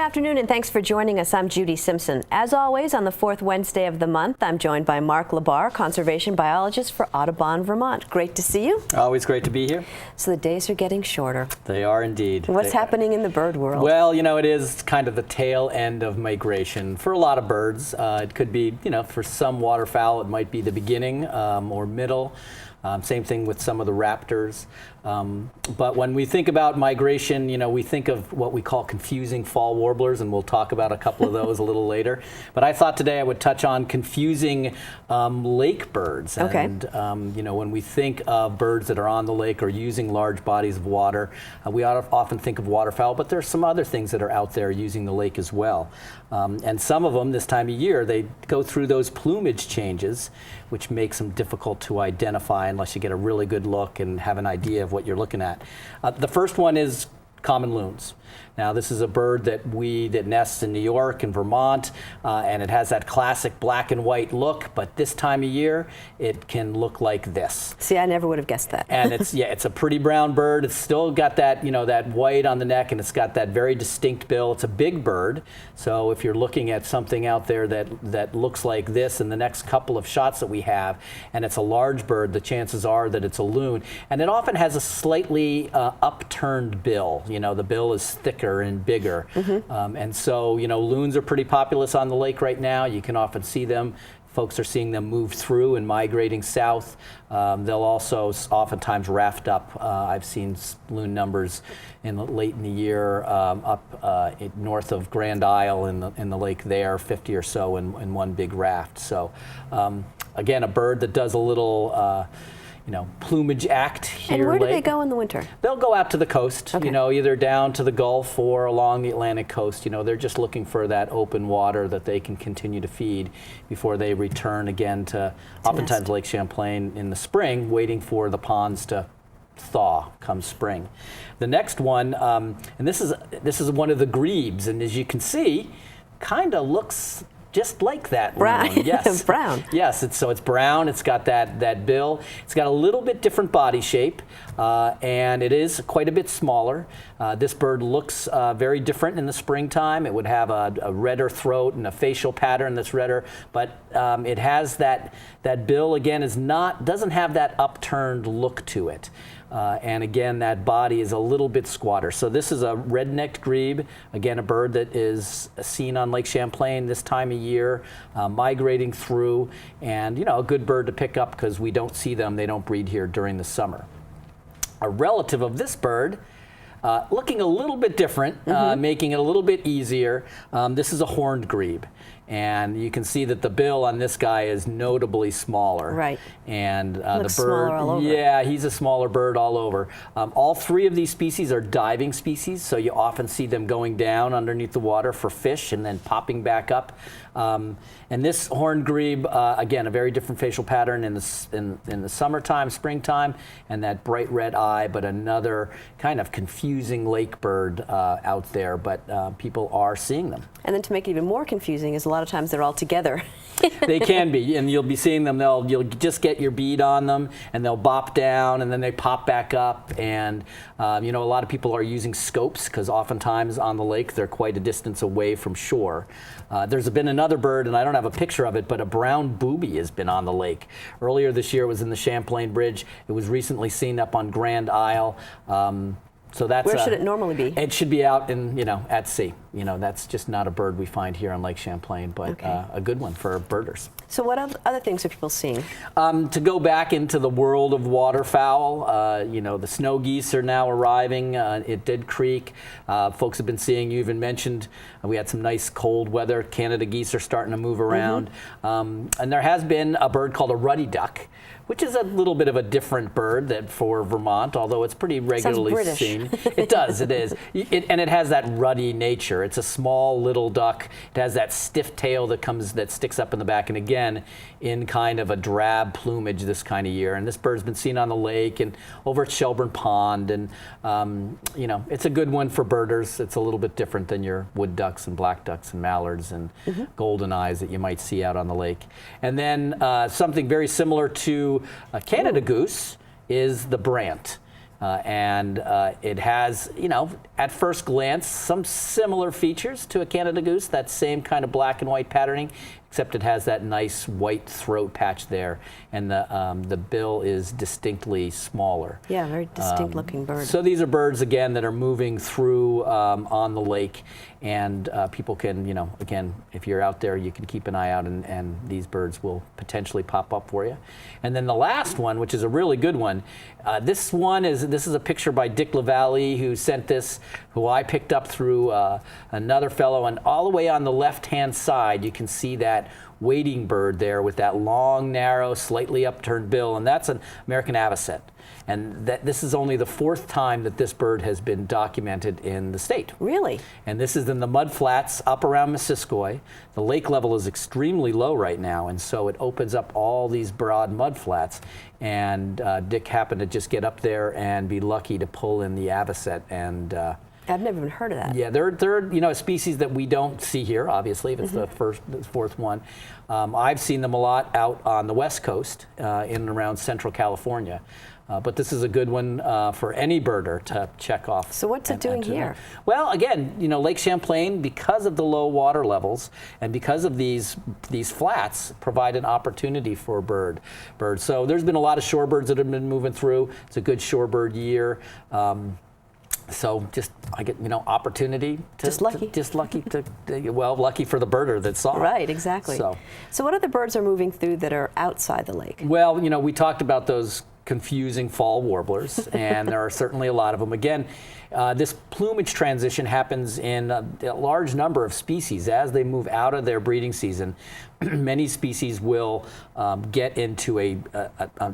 afternoon, and thanks for joining us. I'm Judy Simpson. As always, on the fourth Wednesday of the month, I'm joined by Mark LaBarr, conservation biologist for Audubon, Vermont. Great to see you. Always great to be here. So the days are getting shorter. They are indeed. What's happening in the bird world? Well, you know, it is kind of the tail end of migration for a lot of birds. It could be, you know, for some waterfowl, it might be the beginning or middle. Same thing with some of the raptors. But when we think about migration, you know, we think of what we call confusing fall warblers, and we'll talk about a couple of those a little later. But I thought today I would touch on confusing lake birds. Okay. And, you know, when we think of birds that are on the lake or using large bodies of water, we often think of waterfowl, but there's some other things that are out there using the lake as well. And some of them this time of year, they go through those plumage changes, which makes them difficult to identify unless you get a really good look and have an idea of what you're looking at. The first one is common loons. Now, this is a bird that nests in New York and Vermont, and it has that classic black and white look, but this time of year, it can look like this. See, I never would have guessed that. And it's a pretty brown bird. It's still got that, you know, that white on the neck, and it's got that very distinct bill. It's a big bird, so if you're looking at something out there that looks like this in the next couple of shots that we have, and it's a large bird, the chances are that it's a loon. And it often has a slightly upturned bill. You know, the bill is thicker and bigger. Mm-hmm. And so, you know, loons are pretty populous on the lake right now. You can often see them. Folks are seeing them move through and migrating south. They'll also oftentimes raft up. I've seen loon numbers late in the year up north of Grand Isle in the lake there, 50 or so in one big raft. So again, a bird that does a little you know, plumage act here. And where do they go in the winter? They'll go out to the coast, okay. You know, either down to the Gulf or along the Atlantic coast. You know, they're just looking for that open water that they can continue to feed before they return again to oftentimes Lake Champlain in the spring, waiting for the ponds to thaw come spring. The next one, and this is one of the grebes, and as you can see, kind of looks just like that. Brown. Yes. Brown. Yes, it's brown. It's got that bill. It's got a little bit different body shape, and it is quite a bit smaller. This bird looks very different in the springtime. It would have a redder throat and a facial pattern that's redder, but it has that bill again doesn't have that upturned look to it. And again, that body is a little bit squatter. So this is a red-necked grebe, again, a bird that is seen on Lake Champlain this time of year, migrating through, and, you know, a good bird to pick up because we don't see them. They don't breed here during the summer. A relative of this bird, looking a little bit different, making it a little bit easier. This is a horned grebe. And you can see that the bill on this guy is notably smaller. Right. And the bird, smaller all over. Yeah, he's a smaller bird all over. All three of these species are diving species, so you often see them going down underneath the water for fish and then popping back up. And this horned grebe, again, a very different facial pattern in the summertime, springtime, and that bright red eye, but another kind of confusing lake bird out there, but people are seeing them. And then to make it even more confusing is a lot of times they're all together. They can be, and you'll be seeing them. You'll just get your bead on them, and they'll bop down, and then they pop back up. And you know, a lot of people are using scopes because oftentimes on the lake they're quite a distance away from shore. There's been another bird, and I don't have a picture of it, but a brown booby has been on the lake. Earlier this year it was in the Champlain Bridge. It was recently seen up on Grand Isle. So that's where should it normally be? It should be out in, you know, at sea. You know, that's just not a bird we find here on Lake Champlain, but okay. A good one for birders. So what other things are people seeing? To go back into the world of waterfowl, you know, the snow geese are now arriving at Dead Creek. Folks have been seeing, you even mentioned, we had some nice cold weather. Canada geese are starting to move around. And there has been a bird called a ruddy duck, which is a little bit of a different bird for Vermont, although it's pretty regularly seen. It does, it is. And it has that ruddy nature. It's a small little duck. It has that stiff tail that sticks up in the back, and again, in kind of a drab plumage this kind of year. And this bird's been seen on the lake and over at Shelburne Pond, and you know, it's a good one for birders. It's a little bit different than your wood ducks and black ducks and mallards and golden eyes that you might see out on the lake. And then something very similar to a Canada goose is the brant. It has, at first glance, some similar features to a Canada goose, that same kind of black and white patterning, except it has that nice white throat patch there, and the bill is distinctly smaller. Yeah, very distinct looking bird. So these are birds, again, that are moving through on the lake, and people can, again, if you're out there, you can keep an eye out, and these birds will potentially pop up for you. And then the last one, which is a really good one, this is a picture by Dick LaValle, who sent this, who I picked up through another fellow, and all the way on the left-hand side, you can see that wading bird there with that long, narrow, slightly upturned bill, and that's an American avocet. And this is only the 4th time that this bird has been documented in the state. Really? And this is in the mud flats up around Missisquoi. The lake level is extremely low right now, and so it opens up all these broad mud flats. And Dick happened to just get up there and be lucky to pull in the avocet. And I've never even heard of that. yeah, they're a species that we don't see here, obviously, if it's the 4th one. I've seen them a lot out on the West Coast, in and around Central California. But this is a good one for any birder to check off. So what's it doing here? Well, again, Lake Champlain, because of the low water levels and because of these flats, provide an opportunity for birds. So there's been a lot of shorebirds that have been moving through. It's a good shorebird year. So I get, opportunity. Lucky for the birder that saw it. Right, exactly. So what other birds are moving through that are outside the lake? Well, we talked about those confusing fall warblers, and there are certainly a lot of them. Again, this plumage transition happens in a large number of species. As they move out of their breeding season, many species will get into a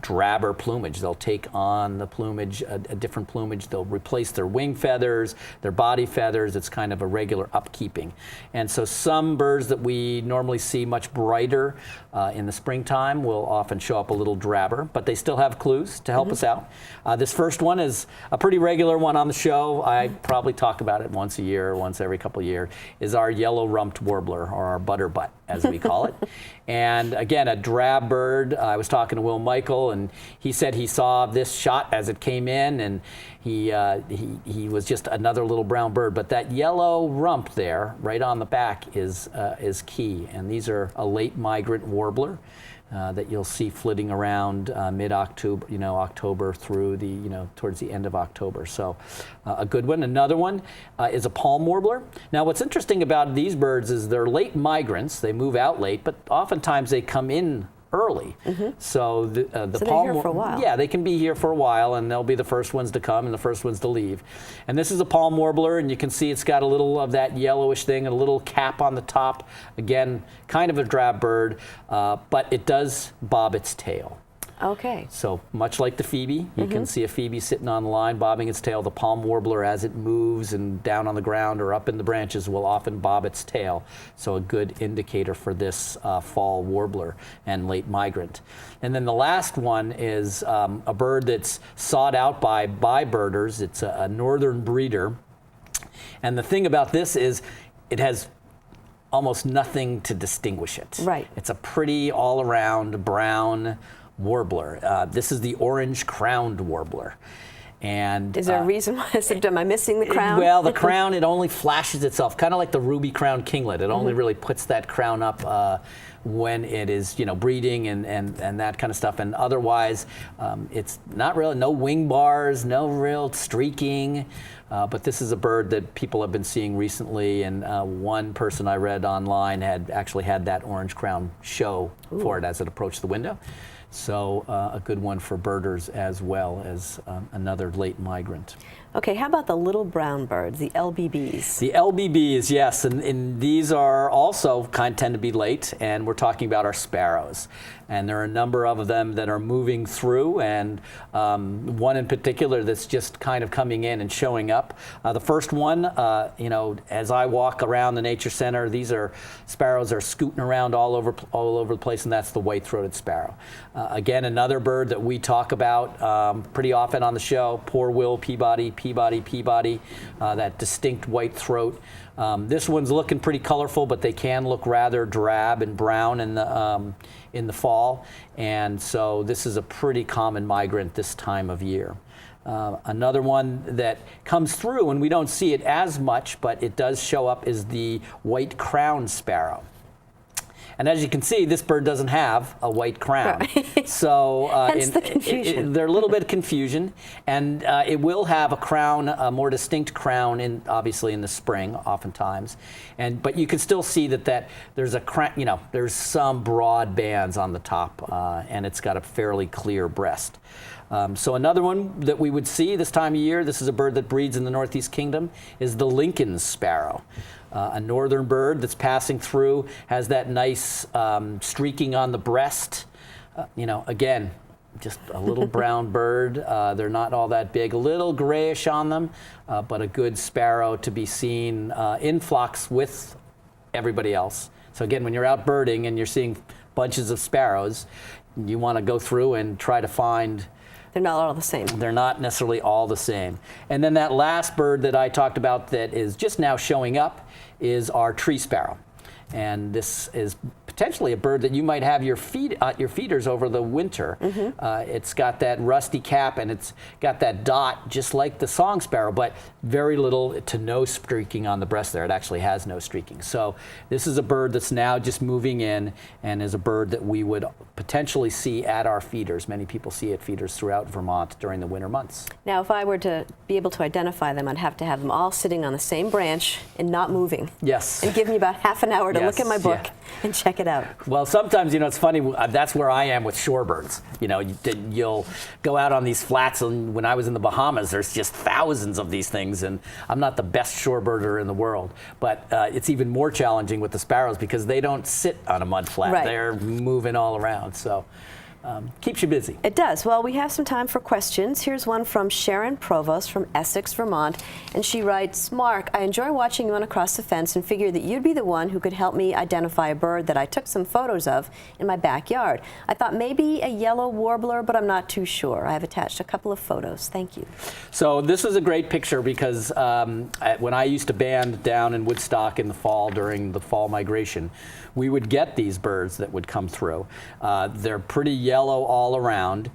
drabber plumage. They'll take on the plumage, a different plumage. They'll replace their wing feathers, their body feathers. It's kind of a regular upkeeping. And so some birds that we normally see much brighter in the springtime will often show up a little drabber, but they still have clues to help us out. This first one is a pretty regular one on the show. I probably talk about it once a year, once every couple of years, is our yellow-rumped warbler, or our butterbutt, as we call it. And again, a drab bird. I was talking to Will Michael, and he said he saw this shot as it came in, and he was just another little brown bird. But that yellow rump there, right on the back, is key. And these are a late migrant warbler that you'll see flitting around mid-October, October through towards the end of October. So a good one. Another one is a palm warbler. Now, what's interesting about these birds is they're late migrants. They move out late, but oftentimes they come in early. So the so palm, they're here for a while. Yeah, they can be here for a while, and they'll be the first ones to come and the first ones to leave. And this is a palm warbler, and you can see it's got a little of that yellowish thing and a little cap on the top. Again, kind of a drab bird, but it does bob its tail. Okay. So much like the phoebe, you can see a phoebe sitting on the line bobbing its tail. The palm warbler, as it moves and down on the ground or up in the branches, will often bob its tail. So a good indicator for this fall warbler and late migrant. And then the last one is a bird that's sought out by birders. It's a northern breeder. And the thing about this is it has almost nothing to distinguish it. Right. It's a pretty all-around brown warbler. This is the orange-crowned warbler. And is there a reason why? Am I missing the crown? Well, the crown, it only flashes itself, kind of like the ruby-crowned kinglet. It only really puts that crown up when it is, breeding and that kind of stuff. And otherwise, it's not really, no wing bars, no real streaking. But this is a bird that people have been seeing recently, and one person I read online had actually had that orange crown show for it as it approached the window. So a good one for birders as well as another late migrant. Okay, how about the little brown birds, the LBBs? The LBBs, yes, and these are also tend to be late, and we're talking about our sparrows. And there are a number of them that are moving through, and one in particular that's just kind of coming in and showing up. The first one, as I walk around the nature center, these are sparrows are scooting around all over the place, and that's the white-throated sparrow. Again, another bird that we talk about pretty often on the show, poor Will Peabody, that distinct white throat. This one's looking pretty colorful, but they can look rather drab and brown in the fall, and so this is a pretty common migrant this time of year. Another one that comes through, and we don't see it as much, but it does show up, is the white crowned sparrow. And as you can see, this bird doesn't have a white crown. Right. So hence the confusion. There's a little bit of confusion, and it will have a crown, a more distinct crown, obviously in the spring, oftentimes. But you can still see that there's a crown, there's some broad bands on the top, and it's got a fairly clear breast. So another one that we would see this time of year, this is a bird that breeds in the Northeast Kingdom, is the Lincoln's sparrow. A northern bird that's passing through, has that nice streaking on the breast. Again, just a little brown bird. They're not all that big, a little grayish on them, but a good sparrow to be seen in flocks with everybody else. So again, when you're out birding and you're seeing bunches of sparrows, you want to go through and try to find. They're not all the same. They're not necessarily all the same. And then that last bird that I talked about that is just now showing up is our tree sparrow. And this is potentially a bird that you might have your feeders over the winter. It's got that rusty cap, and it's got that dot just like the song sparrow, but very little to no streaking on the breast there. It actually has no streaking. So this is a bird that's now just moving in, and is a bird that we would potentially see at our feeders. Many people see at feeders throughout Vermont during the winter months. Now, if I were to be able to identify them, I'd have to have them all sitting on the same branch and not moving. Yes. And give me about half an hour to look at my book and check it out. Well, sometimes, it's funny, that's where I am with shorebirds. You'll go out on these flats, and when I was in the Bahamas, there's just thousands of these things, and I'm not the best shorebirder in the world. But it's even more challenging with the sparrows because they don't sit on a mud flat. Right. They're moving all around, so keeps you busy. It does. Well, we have some time for questions. Here's one from Sharon Provost from Essex, Vermont, and she writes, Mark, I enjoy watching you run across the fence and figured that you'd be the one who could help me identify a bird that I took some photos of in my backyard. I thought maybe a yellow warbler, but I'm not too sure. I have attached a couple of photos. Thank you. So this is a great picture because when I used to band down in Woodstock in the fall during the fall migration, we would get these birds that would come through. They're pretty yellow all around.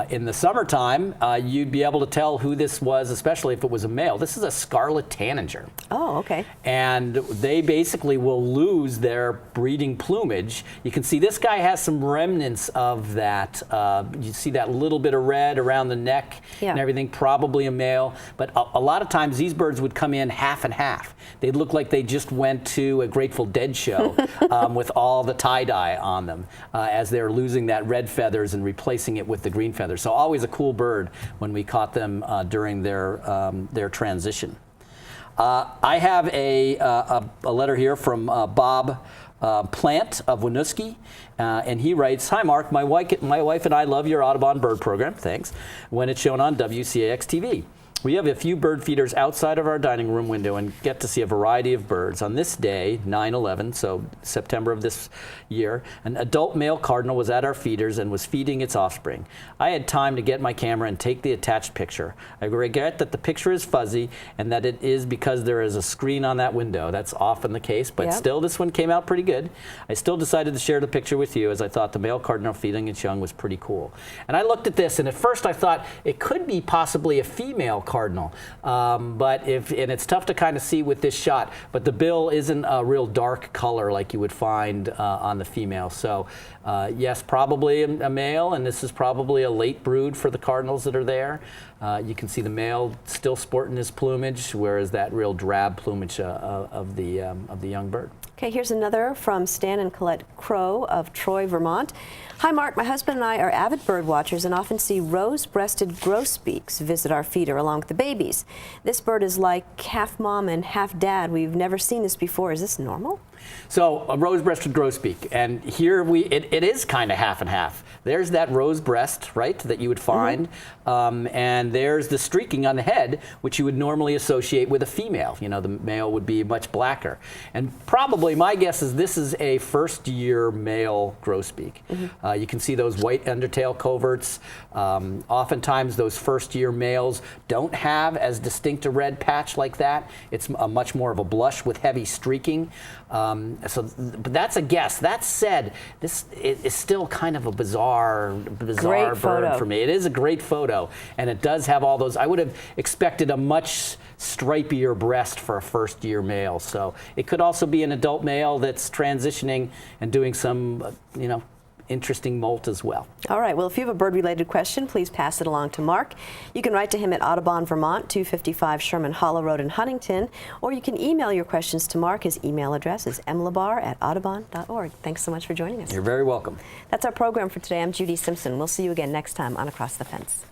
In the summertime, you'd be able to tell who this was, especially if it was a male. This is a scarlet tanager. Oh, okay. And they basically will lose their breeding plumage. You can see this guy has some remnants of that. You see that little bit of red around the neck and everything, probably a male. But a lot of times these birds would come in half and half. They'd look like they just went to a Grateful Dead show with all the tie-dye on them as they're losing that red feathers and replacing it with the green feathers. So always a cool bird when we caught them during their transition. I have a letter here from Bob Plant of Winooski, and he writes, Hi Mark, my wife and I love your Audubon bird program, thanks, when it's shown on WCAX TV. We have a few bird feeders outside of our dining room window and get to see a variety of birds. On this day, 9/11, so September of this year, an adult male cardinal was at our feeders and was feeding its offspring. I had time to get my camera and take the attached picture. I regret that the picture is fuzzy and that it is because there is a screen on that window. That's often the case, but still this one came out pretty good. I still decided to share the picture with you as I thought the male cardinal feeding its young was pretty cool. And I looked at this, and at first I thought it could be possibly a female cardinal, and it's tough to kind of see with this shot, but the bill isn't a real dark color like you would find on the female. So yes, probably a male, and this is probably a late brood for the cardinals that are there. You can see the male still sporting his plumage, whereas that real drab plumage of the young bird. Okay, here's another from Stan and Colette Crow of Troy, Vermont. Hi Mark, my husband and I are avid bird watchers and often see rose-breasted grosbeaks visit our feeder along with the babies. This bird is like half mom and half dad. We've never seen this before. Is this normal? So a rose-breasted grosbeak, and here it is kind of half and half. There's that rose breast, right, that you would find, and there's the streaking on the head, which you would normally associate with a female. You know, the male would be much blacker. And probably my guess is this is a first-year male grosbeak. You can see those white undertail coverts. Oftentimes those first-year males don't have as distinct a red patch like that. It's a much more of a blush with heavy streaking. But that's a guess. That said, this is still kind of a bizarre bird photo for me. It is a great photo, and it does have all those. I would have expected a much stripier breast for a first-year male. So it could also be an adult male that's transitioning and doing some, interesting molt as well. All right. Well, if you have a bird-related question, please pass it along to Mark. You can write to him at Audubon, Vermont, 255 Sherman Hollow Road in Huntington, or you can email your questions to Mark. His email address is mlabarr@audubon.org. Thanks so much for joining us. You're very welcome. That's our program for today. I'm Judy Simpson. We'll see you again next time on Across the Fence.